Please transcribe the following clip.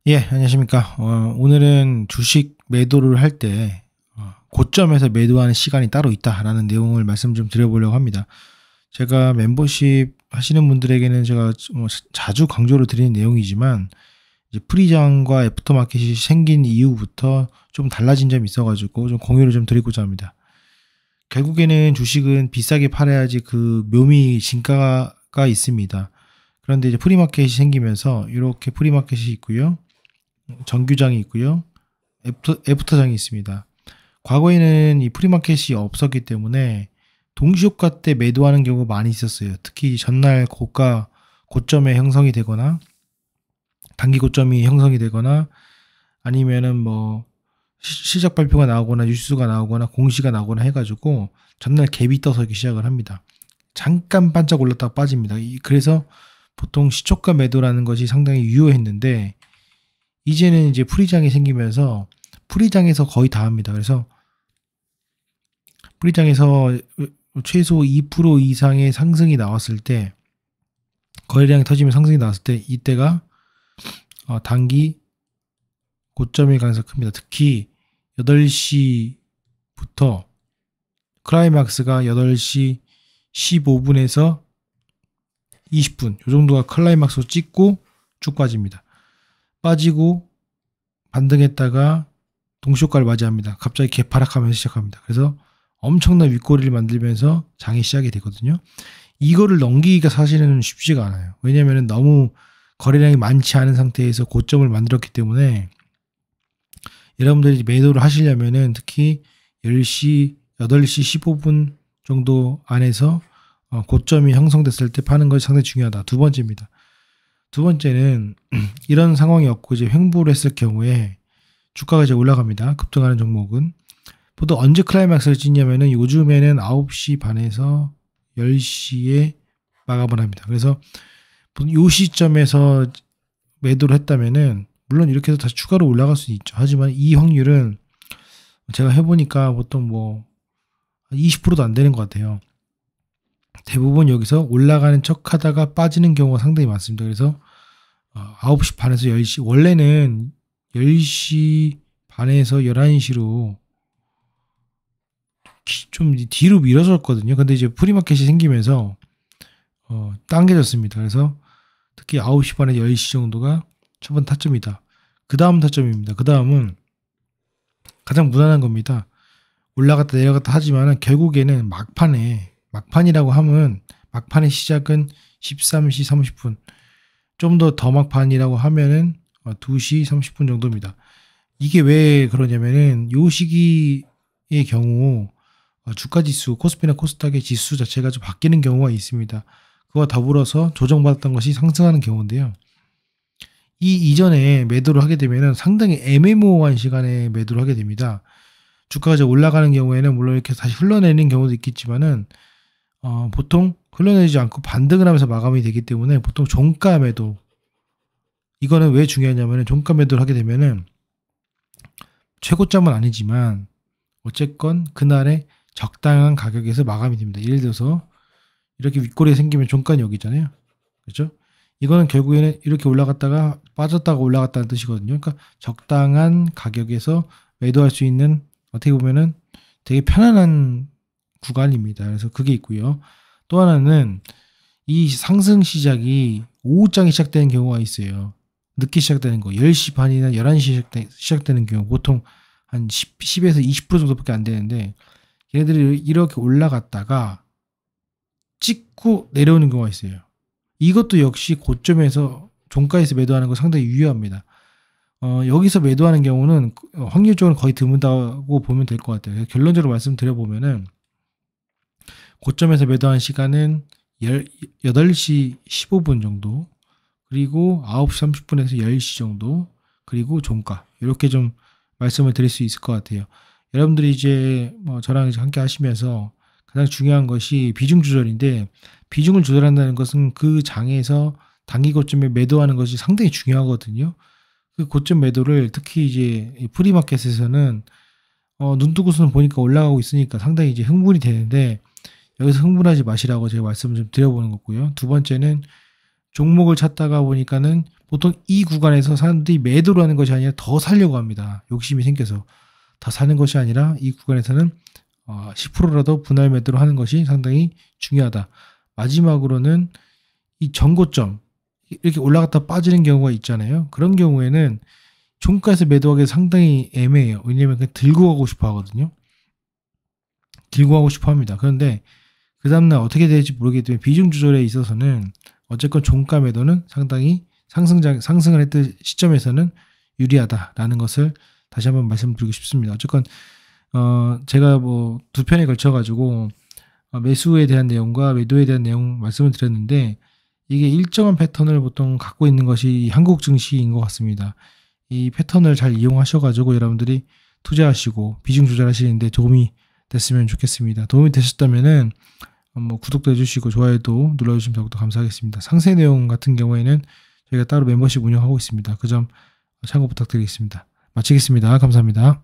예, 안녕하십니까. 오늘은 주식 매도를 할 때, 고점에서 매도하는 시간이 따로 있다라는 내용을 말씀 좀 드려보려고 합니다. 제가 멤버십 하시는 분들에게는 제가 자주 강조를 드리는 내용이지만, 이제 프리장과 애프터마켓이 생긴 이후부터 좀 달라진 점이 있어가지고 좀 공유를 좀 드리고자 합니다. 결국에는 주식은 비싸게 팔아야지 그 묘미 진가가 있습니다. 그런데 이제 프리마켓이 생기면서 이렇게 프리마켓이 있고요. 정규장이 있고요. 애프터장이 있습니다. 과거에는 이 프리마켓이 없었기 때문에 동시효과 때 매도하는 경우가 많이 있었어요. 특히 전날 고점에 형성이 되거나 단기 고점이 형성이 되거나 아니면은 뭐 실적 발표가 나오거나 뉴스가 나오거나 공시가 나오거나 해가지고 전날 갭이 떠서 이렇게 시작을 합니다. 잠깐 반짝 올랐다가 빠집니다. 그래서 보통 시초가 매도라는 것이 상당히 유효했는데 이제는 이제 프리장이 생기면서 프리장에서 거의 다 합니다. 그래서 프리장에서 최소 2% 이상의 상승이 나왔을 때, 거래량이 터지면 상승이 나왔을 때 이때가 단기 고점일 가능성이 큽니다. 특히 8시부터 클라이막스가 8시 15분에서 20분 이 정도가 클라이막스로 찍고 쭉 빠집니다. 빠지고 반등했다가 동시효과를 맞이합니다. 갑자기 개파락하면서 시작합니다. 그래서 엄청난 윗꼬리를 만들면서 장이 시작이 되거든요. 이거를 넘기기가 사실은 쉽지가 않아요. 왜냐하면 너무 거래량이 많지 않은 상태에서 고점을 만들었기 때문에 여러분들이 매도를 하시려면은 특히 10시, 8시 15분 정도 안에서 고점이 형성됐을 때 파는 것이 상당히 중요하다. 두 번째입니다. 두 번째는 이런 상황이 없고 이제 횡보를 했을 경우에 주가가 이제 올라갑니다. 급등하는 종목은. 보통 언제 클라이막스를 찍냐면은 요즘에는 9시 반에서 10시에 마감을 합니다. 그래서 이 시점에서 매도를 했다면은 물론 이렇게 해서 다시 추가로 올라갈 수는 있죠. 하지만 이 확률은 제가 해보니까 보통 뭐 20%도 안 되는 것 같아요. 대부분 여기서 올라가는 척 하다가 빠지는 경우가 상당히 많습니다. 그래서 9시 반에서 10시, 원래는 10시 반에서 11시로 좀 뒤로 미뤄졌거든요. 근데 이제 프리마켓이 생기면서 당겨졌습니다. 그래서 특히 9시 반에 10시 정도가 첫 번째 타점이다. 그 다음 타점입니다. 그 다음은 가장 무난한 겁니다. 올라갔다 내려갔다 하지만 결국에는 막판이라고 하면 막판의 시작은 13시 30분, 좀 더 막판이라고 하면은 2시 30분 정도입니다. 이게 왜 그러냐면은 요 시기의 경우 주가 지수, 코스피나 코스닥의 지수 자체가 좀 바뀌는 경우가 있습니다. 그와 더불어서 조정받았던 것이 상승하는 경우인데요. 이 이전에 매도를 하게 되면은 상당히 애매모호한 시간에 매도를 하게 됩니다. 주가가 이제 올라가는 경우에는 물론 이렇게 다시 흘러내리는 경우도 있겠지만은 보통 흘러내리지 않고 반등을 하면서 마감이 되기 때문에 보통 종가 매도, 이거는 왜 중요하냐면은 종가 매도를 하게 되면은 최고점은 아니지만 어쨌건 그날의 적당한 가격에서 마감이 됩니다. 예를 들어서 이렇게 윗꼬리가 생기면 종가는 여기잖아요. 그렇죠? 이거는 결국에는 이렇게 올라갔다가 빠졌다가 올라갔다는 뜻이거든요. 그러니까 적당한 가격에서 매도할 수 있는, 어떻게 보면은 되게 편안한 구간입니다. 그래서 그게 있고요. 또 하나는 이 상승 시작이 오후장에 시작되는 경우가 있어요. 늦게 시작되는 거, 10시 반이나 11시 시작되는 경우, 보통 한 10에서 20% 정도밖에 안 되는데 얘네들이 이렇게 올라갔다가 찍고 내려오는 경우가 있어요. 이것도 역시 고점에서 종가에서 매도하는 거 상당히 유효합니다. 여기서 매도하는 경우는 확률적으로 거의 드문다고 보면 될 것 같아요. 결론적으로 말씀드려보면은 고점에서 매도하는 시간은 8시 15분 정도, 그리고 9시 30분에서 10시 정도, 그리고 종가, 이렇게 좀 말씀을 드릴 수 있을 것 같아요. 여러분들이 이제 저랑 이제 함께 하시면서 가장 중요한 것이 비중 조절인데, 비중을 조절한다는 것은 그 장에서 단기 고점에 매도하는 것이 상당히 중요하거든요. 그 고점 매도를 특히 이제 프리마켓에서는 눈 뜨고서는 보니까 올라가고 있으니까 상당히 이제 흥분이 되는데, 여기서 흥분하지 마시라고 제가 말씀을 좀 드려보는 거고요. 두 번째는 종목을 찾다가 보니까는 보통 이 구간에서 사람들이 매도를 하는 것이 아니라 더 사려고 합니다. 욕심이 생겨서 더 사는 것이 아니라 이 구간에서는 10%라도 분할 매도를 하는 것이 상당히 중요하다. 마지막으로는 이 전고점 이렇게 올라갔다 빠지는 경우가 있잖아요. 그런 경우에는 종가에서 매도하기 상당히 애매해요. 왜냐면 그냥 들고 가고 싶어 하거든요. 들고 가고 싶어 합니다. 그런데 그 다음날 어떻게 될지 모르기 때문에 비중 조절에 있어서는 어쨌건 종가 매도는 상당히 상승을 했던 시점에서는 유리하다라는 것을 다시 한번 말씀드리고 싶습니다. 어쨌건 제가 뭐 두 편에 걸쳐 가지고 매수에 대한 내용과 매도에 대한 내용 말씀을 드렸는데 이게 일정한 패턴을 보통 갖고 있는 것이 한국 증시인 것 같습니다. 이 패턴을 잘 이용하셔가지고 여러분들이 투자하시고 비중 조절하시는데 도움이 됐으면 좋겠습니다. 도움이 되셨다면은 뭐 구독도 해주시고 좋아요도 눌러주시면 더욱더 감사하겠습니다. 상세 내용 같은 경우에는 저희가 따로 멤버십 운영하고 있습니다. 그 점 참고 부탁드리겠습니다. 마치겠습니다. 감사합니다.